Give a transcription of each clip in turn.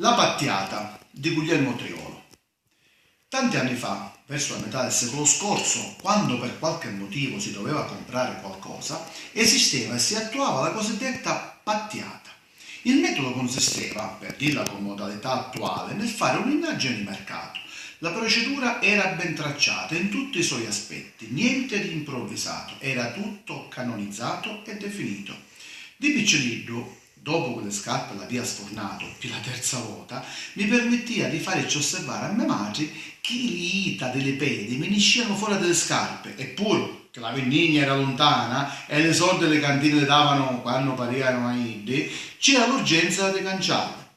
La Pattiata di Guglielmo Triolo. Tanti anni fa, verso la metà del secolo scorso, quando per qualche motivo si doveva comprare qualcosa, esisteva e si attuava la cosiddetta pattiata. Il metodo consisteva, per dirla con modalità attuale, nel fare un'indagine di mercato. La procedura era ben tracciata in tutti i suoi aspetti, niente di improvvisato, era tutto canonizzato e definito. Di piccolino, dopo che le scarpe l'aveva sfornato per la terza volta, mi permetteva di farci osservare a mia madre che l'ita delle pedi mi nisciano fuori delle scarpe, eppure che la vendigna era lontana e le soldi le cantine le davano quando parevano a idde, c'era l'urgenza di canciarle.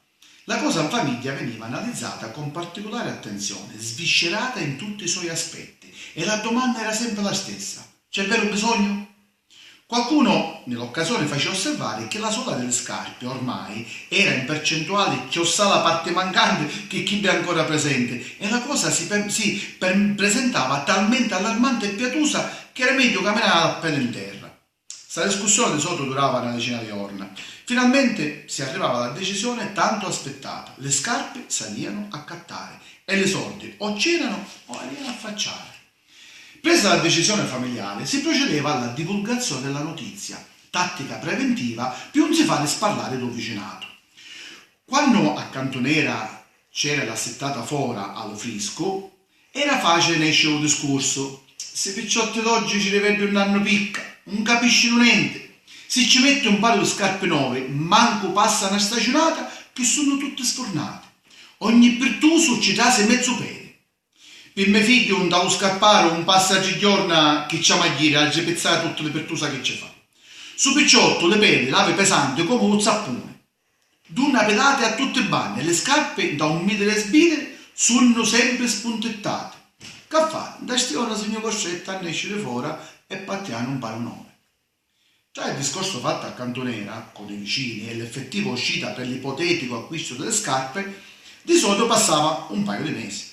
La cosa in famiglia veniva analizzata con particolare attenzione, sviscerata in tutti i suoi aspetti, e la domanda era sempre la stessa: c'è vero bisogno? Qualcuno nell'occasione faceva osservare che la sola delle scarpe ormai era in percentuale chiossà la parte mancante che chi è ancora presente, e la cosa si presentava talmente allarmante e pietosa che era meglio camminare a pelo in terra. Questa discussione di solito durava una decina di giorni. Finalmente si arrivava alla decisione tanto aspettata: le scarpe salivano a cattare e le soldi o c'erano o arrivano a affacciare. Presa la decisione familiare, si procedeva alla divulgazione della notizia, tattica preventiva più non si fa sparlare del vicinato. Quando a Cantonera c'era la settata fora allo frisco, era facile ne esce un discorso: se i picciotti d'oggi ci rivede un anno picca, non capiscono niente. Se ci mette un paio di scarpe nuove, manco passa una stagionata che sono tutte sfornate. Ogni pertuso ci trase mezzo pelo. Per mio figlio non devo scappare un passaggio giorno che ci magliere a gepezzare tutte le pertuse che ci fa. Su picciotto le pelle lave pesante come un zappone. D'una pedate a tutte le bagne, le scarpe da un midere sbidere sono sempre spuntettate. Che fa? Da stione signor Costretta a escere fuori e pattiano un paro nuovo. Già il discorso fatto a Cantonera con i vicini e l'effettiva uscita per l'ipotetico acquisto delle scarpe di solito passava un paio di mesi.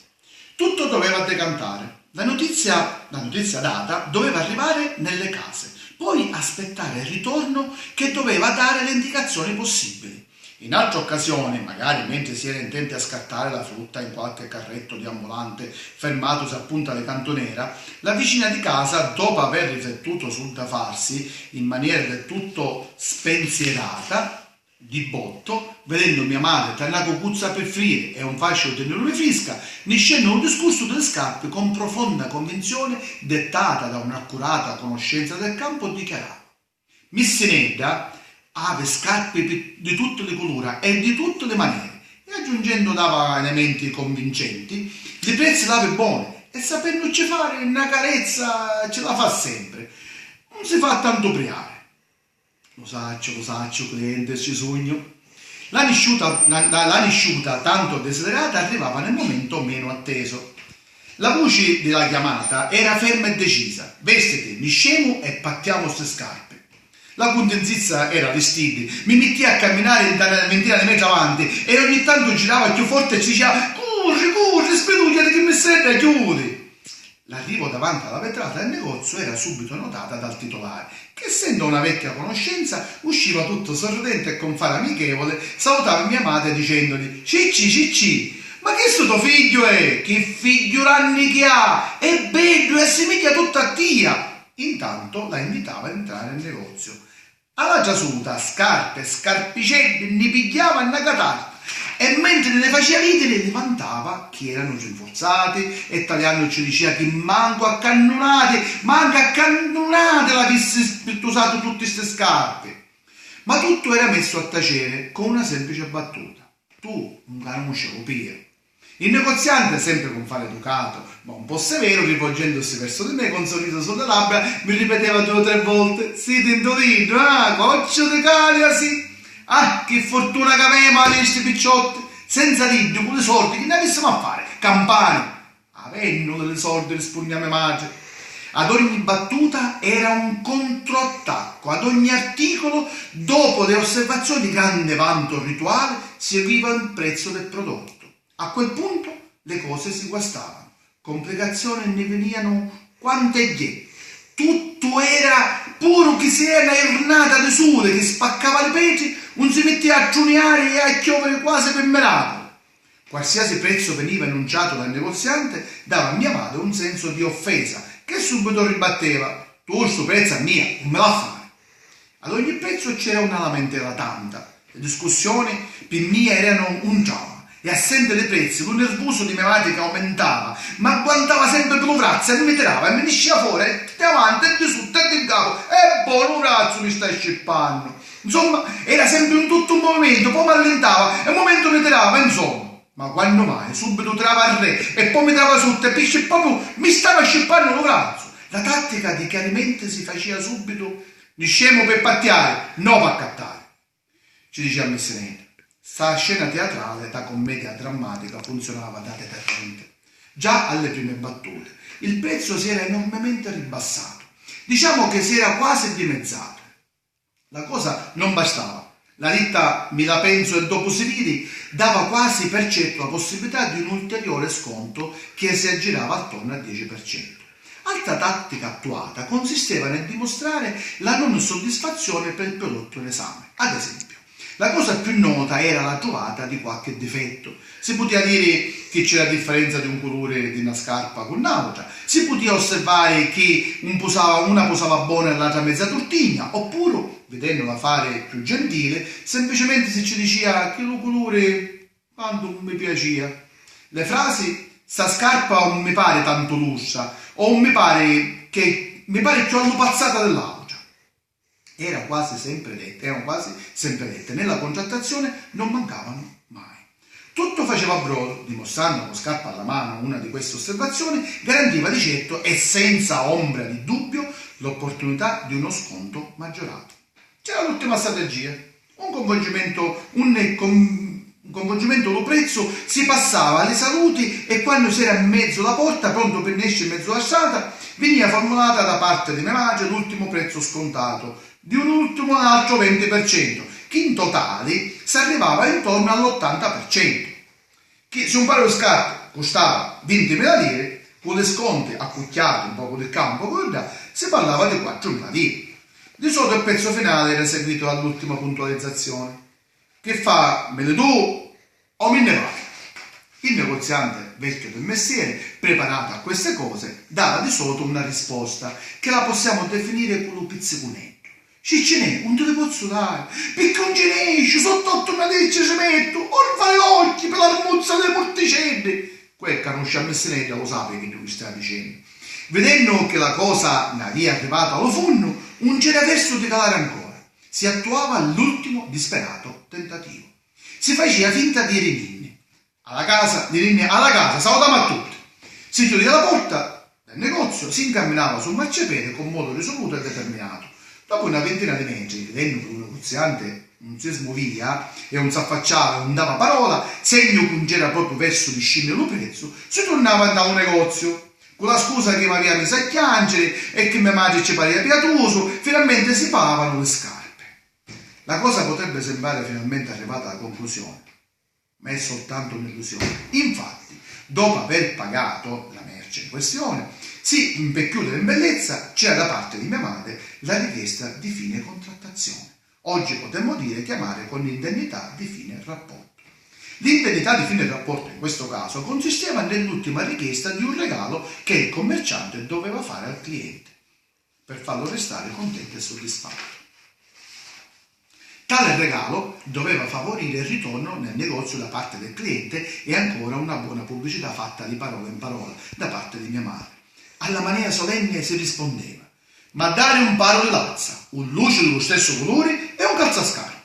Tutto doveva decantare. La notizia data doveva arrivare nelle case, poi aspettare il ritorno che doveva dare le indicazioni possibili. In altre occasioni, magari mentre si era intenti a scattare la frutta in qualche carretto di ambulante fermatosi appunto alle Cantonera, la vicina di casa, dopo aver riflettuto sul da farsi in maniera del tutto spensierata, di botto, vedendo mia madre tra una cucuzza per frire e un fascio di neve fresca, ne scende un discorso delle scarpe con profonda convinzione dettata da un'accurata conoscenza del campo, dichiarava: Missinedda ave scarpe di tutte le colori e di tutte le maniere, e aggiungendo dava elementi convincenti: i prezzi lave buone e sapendoci fare una carezza ce la fa sempre, non si fa tanto priare. Lo saccio, cliente, ci sogno. La nisciuta tanto desiderata arrivava nel momento meno atteso. La voce della chiamata era ferma e decisa: vestiti, niscemo e pattiamo ste scarpe. La contenzizza era vestiti, mi metti a camminare in una ventina di metri avanti e ogni tanto girava più forte e ci diceva: corri, spedugliati che mi serve, chiudi. L'arrivo davanti alla vetrata del negozio era subito notata dal titolare, che essendo una vecchia conoscenza usciva tutto sorridente e con fare amichevole salutava mia madre dicendogli: Cicci, ma che sto tuo figlio è? Che figlioranni che ha? È bello e assomiglia tutta a tia. Intanto la invitava ad entrare nel negozio. Alla giasuta scarpe, scarpicelli ne pigliava una catasta, e mentre ne faceva ridere ne vantava che erano rinforzati, e Italiano ci diceva che manco a cannonate l'avesse usato tutte queste scarpe. Ma tutto era messo a tacere con una semplice battuta: tu non conosci Pia. Il negoziante, sempre con fare educato ma un po' severo, rivolgendosi verso di me con sorriso sulle labbra, mi ripeteva 2 o 3 volte: siete indolito, coccio di calia, sì. Ah, che fortuna che avevamo a questi picciotti, senza dirgli con le soldi che ne avessimo a fare, campani. Avendo delle soldi, rispondeva mia madre. Ad ogni battuta era un controattacco, ad ogni articolo, dopo le osservazioni di grande vanto rituale, seguiva il prezzo del prodotto. A quel punto le cose si guastavano, complicazioni ne venivano quante gli. Tutto era puro che si era giornata di sole che spaccava le peti, non si metteva a giuniare e a chiovere quasi per merato. Qualsiasi prezzo veniva enunciato dal negoziante dava a mia madre un senso di offesa, che subito ribatteva: tu sto prezzo è mia, non me la fare. Ad ogni prezzo c'era una lamentela tanta, le discussioni per me erano un dramma, e assente dei prezzi lo nervoso di mia madre che aumentava, ma guardava sempre per lo braccio e mi tirava e mi diceva fuori, e avanti e di sotto e di capo, e buono braccio mi stai scippando. Insomma, era sempre un tutto un movimento, poi mi allentava e un momento mi tirava, insomma. Ma quando mai? Subito tirava al re e poi mi tirava sotto e pisce proprio mi stava scippando lo braccio. La tattica di chiarimento si faceva subito: di scemo per pattiare, no per accattare. Ci diceva Messinetta. Sta scena teatrale da commedia drammatica funzionava da deterrente. Già alle prime battute il prezzo si era enormemente ribassato. Diciamo che si era quasi dimezzato. La cosa non bastava. La ditta Mi la penso e dopo si vidi dava quasi per certo la possibilità di un ulteriore sconto che si aggirava attorno al 10%. Altra tattica attuata consisteva nel dimostrare la non soddisfazione per il prodotto in esame. Ad esempio, la cosa più nota era la trovata di qualche difetto. Si poteva dire che c'era differenza di un colore di una scarpa con un'altra, si poteva osservare che una posava buona e l'altra mezza tortiglia, oppure, vedendola fare più gentile, semplicemente si ci diceva che lo colore quanto non mi piaceva. Le frasi "sta scarpa non mi pare tanto lussa" o mi pare più allupazzata dell'altra erano quasi sempre dette. Nella contrattazione non mancavano mai. Tutto faceva brodo, dimostrando con scarpa alla mano una di queste osservazioni garantiva di certo e senza ombra di dubbio l'opportunità di uno sconto maggiorato. C'era l'ultima strategia, un coinvolgimento lo prezzo, si passava alle saluti e quando si era in mezzo alla porta, pronto per esce in mezzo alla strada, veniva formulata da parte di mia madre l'ultimo prezzo scontato, di un ultimo altro 20%, che in totale si arrivava intorno all'80%. Che se un paio di scarpe costava 20.000 lire, con le sconti accucchiate un po' del campo, si parlava di 4.000 lire. Di solito il pezzo finale era seguito dall'ultima puntualizzazione. Che fa? Me le do o me ne va? Il negoziante vecchio del mestiere, preparato a queste cose, dava di solito una risposta che la possiamo definire con lo pizzicunetto. Ciccinè, non te ne posso dare, perché non ce ne esce, sotto una legge ci metto, non fai gli occhi per la rumuzza delle porticelle. Quel che non c'ha Messinetta lo sa che tu mi stai dicendo. Vedendo che la cosa ne aveva arrivata allo fondo, non c'era verso di calare ancora. Si attuava l'ultimo disperato tentativo. Si faceva finta di rinni. Alla casa, salutiamo a tutti. Si chiudeva la porta del negozio, si incamminava sul marciapiede con modo risoluto e determinato. Dopo una ventina di metri, vedendo che un negoziante non si smovia e non si affacciava, non dava parola, segno che non c'era proprio verso di scendere lo prezzo, si tornava da un negozio, con la scusa che mi aveva messo a piangere e che mia madre ci pareva pietoso, finalmente si pagavano le scarpe. La cosa potrebbe sembrare finalmente arrivata alla conclusione, ma è soltanto un'illusione. Infatti, dopo aver pagato la merce in questione, sì, per chiudere in bellezza, c'era da parte di mia madre la richiesta di fine contrattazione. Oggi potremmo dire chiamare con l'indennità di fine rapporto. L'indennità di fine rapporto in questo caso consisteva nell'ultima richiesta di un regalo che il commerciante doveva fare al cliente per farlo restare contento e soddisfatto. Tale regalo doveva favorire il ritorno nel negozio da parte del cliente e ancora una buona pubblicità fatta di parola in parola da parte di mia madre. Alla maniera solenne si rispondeva: ma dare un paro di lazza, un luce dello stesso colore e un calzascarpe.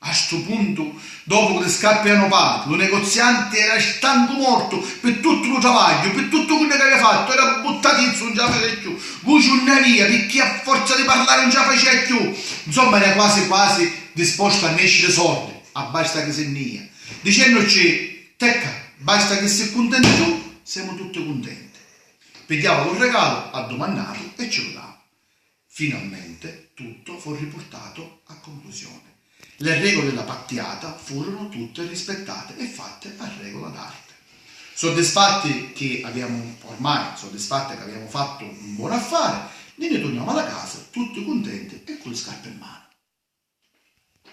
A sto punto, dopo che le scarpe erano pagate, lo negoziante era stanco morto per tutto il travaglio, per tutto quello che aveva fatto, era buttatizzo, non ce la faceva più, voce una via, perché a forza di parlare non ce la faceva più. Insomma, era quasi disposto a nascere sordi, a basta che se nia, dicendoci: tecca, basta che sei contento tu, siamo tutti contenti. Pigliava un regalo addomandato e ce lo dava. Finalmente tutto fu riportato a conclusione. Le regole della pattiata furono tutte rispettate e fatte a regola d'arte. Soddisfatti che abbiamo fatto un buon affare, ne ritorniamo alla casa tutti contenti e con le scarpe in mano.